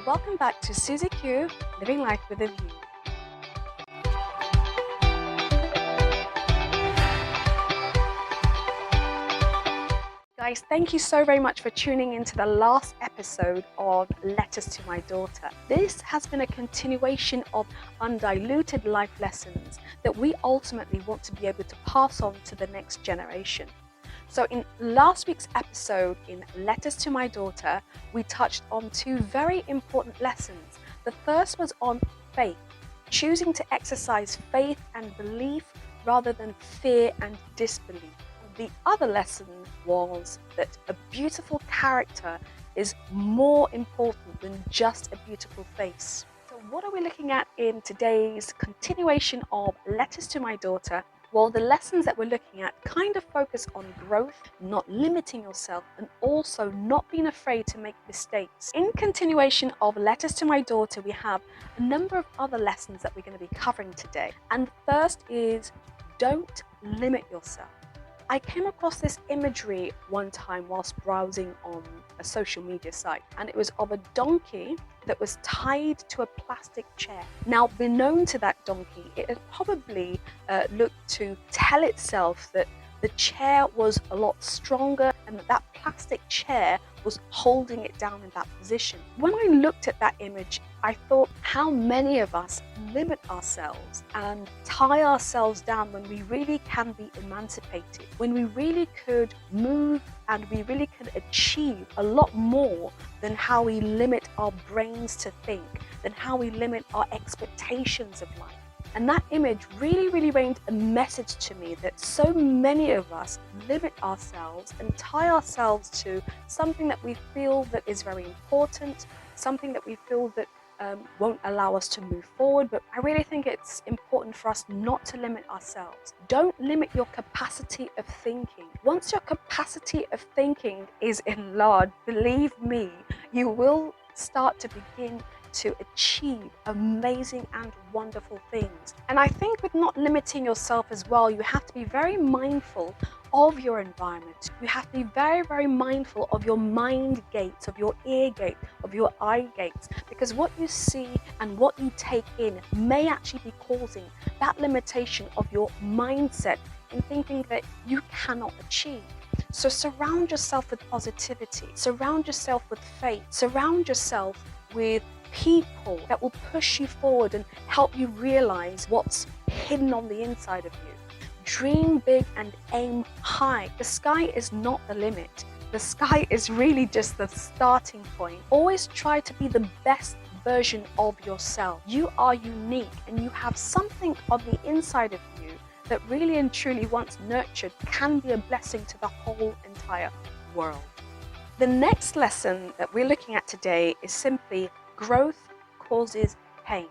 Welcome back to SuzieQ, Living Life with a View. Guys, thank you so very much for tuning into the last episode of Letters to My Daughter. This has been a continuation of undiluted life lessons that we ultimately want to be able to pass on to the next generation. So in last week's episode in Letters to My Daughter, we touched on two very important lessons. The first was on faith, choosing to exercise faith and belief rather than fear and disbelief. The other lesson was that a beautiful character is more important than just a beautiful face. So what are we looking at in today's continuation of Letters to My Daughter? Well, the lessons that we're looking at kind of focus on growth, not limiting yourself, and also not being afraid to make mistakes. In continuation of Letters to My Daughter, we have a number of other lessons that we're going to be covering today. And the first is don't limit yourself. I came across this imagery one time whilst browsing on a social media site, and it was of a donkey that was tied to a plastic chair. Now, beknown to that donkey, it had probably looked to tell itself that the chair was a lot stronger and that plastic chair was holding it down in that position. When I looked at that image, I thought how many of us limit ourselves and tie ourselves down when we really can be emancipated, when we really could move and we really could achieve a lot more than how we limit our brains to think, than how we limit our expectations of life. And that image really rained a message to me that so many of us limit ourselves and tie ourselves to something that we feel that is very important, something that we feel that won't allow us to move forward. But I really think it's important for us not to limit ourselves. Don't limit your capacity of thinking. Once your capacity of thinking is enlarged, believe me, you will start to begin to achieve amazing and wonderful things. And I think with not limiting yourself as well, you have to be very mindful of your environment. You have to be very mindful of your mind gates, of your ear gate, of your eye gates, because what you see and what you take in may actually be causing that limitation of your mindset in thinking that you cannot achieve. So surround yourself with positivity, surround yourself with faith, surround yourself with people that will push you forward and help you realize what's hidden on the inside of you. Dream big and aim high. The sky is not the limit. The sky is really just the starting point. Always try to be the best version of yourself. You are unique and you have something on the inside of you that really and truly, once nurtured, can be a blessing to the whole entire world. The next lesson that we're looking at today is simply growth causes pain.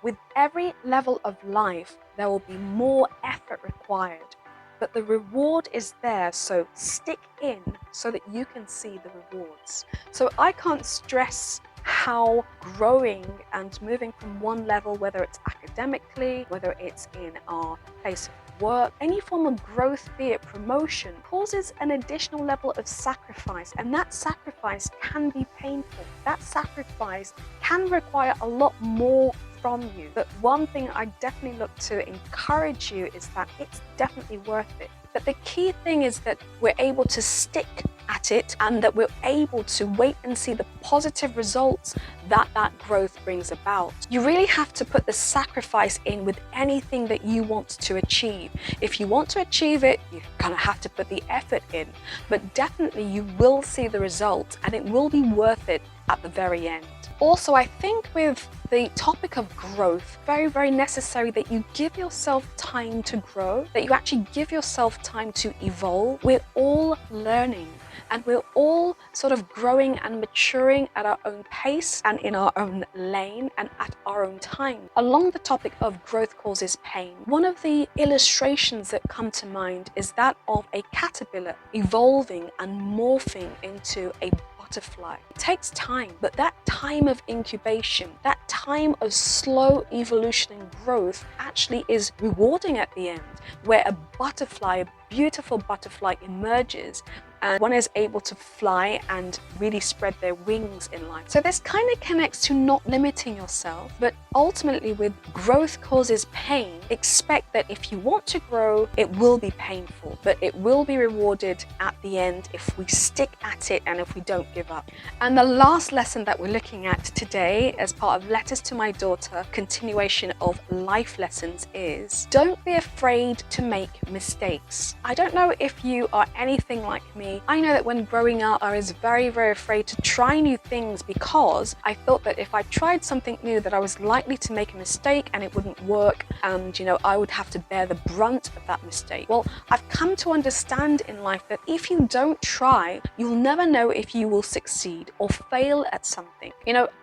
With every level of life, there will be more effort required, but the reward is there, so stick in so that you can see the rewards. So I can't stress how growing and moving from one level, whether it's academically, whether it's in our place of work, any form of growth, be it promotion, causes an additional level of sacrifice, and that sacrifice can be painful. That sacrifice can require a lot more from you. But one thing I definitely look to encourage you is that it's definitely worth it. But the key thing is that we're able to stick at it and that we're able to wait and see the positive results that growth brings about. You really have to put the sacrifice in with anything that you want to achieve. If you want to achieve it, you're gonna have to put the effort in, but definitely you will see the results and it will be worth it at the very end. Also, I think with the topic of growth, very necessary that you give yourself time to grow, that you actually give yourself time to evolve. We're all learning and we're all sort of growing and maturing at our own pace and in our own lane and at our own time. Along the topic of growth causes pain, one of the illustrations that come to mind is that of a caterpillar evolving and morphing into a butterfly. It takes time, but that time of incubation, that time of slow evolution and growth actually is rewarding at the end, where a butterfly, a beautiful butterfly emerges and one is able to fly and really spread their wings in life. So this kind of connects to not limiting yourself, but ultimately with growth causes pain, expect that if you want to grow, it will be painful, but it will be rewarded at the end if we stick at it and if we don't give up. And the last lesson that we're looking at today as part of Letters to My Daughter, continuation of life lessons, is don't be afraid to make mistakes. I don't know if you are anything like me. I know that when growing up, I was very, very afraid to try new things because I thought that if I tried something new that I was likely to make a mistake and it wouldn't work, and I would have to bear the brunt of that mistake. Well, I've come to understand in life that if you don't try, you'll never know if you will succeed or fail at something.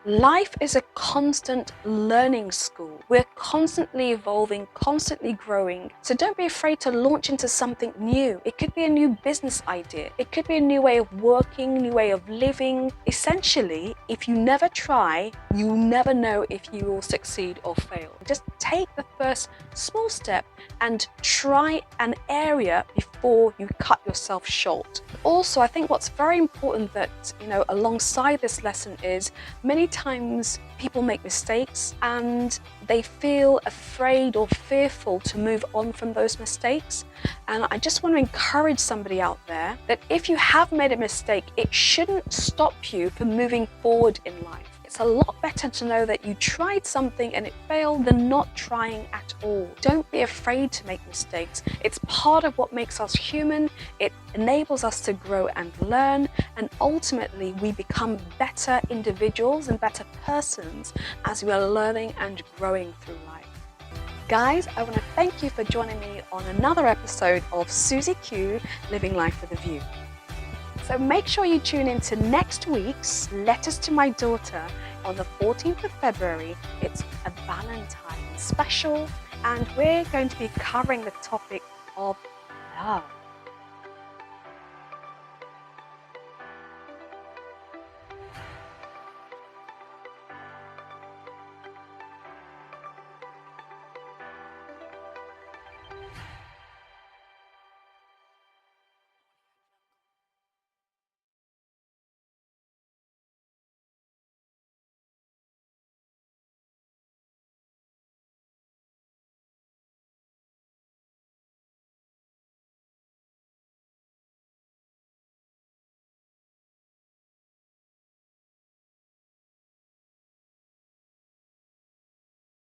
Life is a constant learning school. We're constantly evolving, constantly growing. So don't be afraid to launch into something new. It could be a new business idea. It could be a new way of working, new way of living. Essentially, if you never try, you never know if you will succeed or fail. Just take the first small step and try an area before you cut yourself short. Also, I think what's very important that, alongside this lesson is many times people make mistakes and they feel afraid or fearful to move on from those mistakes. And I just want to encourage somebody out there that if you have made a mistake, it shouldn't stop you from moving forward in life. It's a lot better to know that you tried something and it failed than not trying at all. Don't be afraid to make mistakes. It's part of what makes us human. It enables us to grow and learn, and ultimately we become better individuals and better persons as we are learning and growing through life. Guys, I want to thank you for joining me on another episode of SuzieQ, Living Life with a View. So make sure you tune in to next week's Letters to My Daughter on the 14th of February. It's a Valentine's special, and we're going to be covering the topic of love.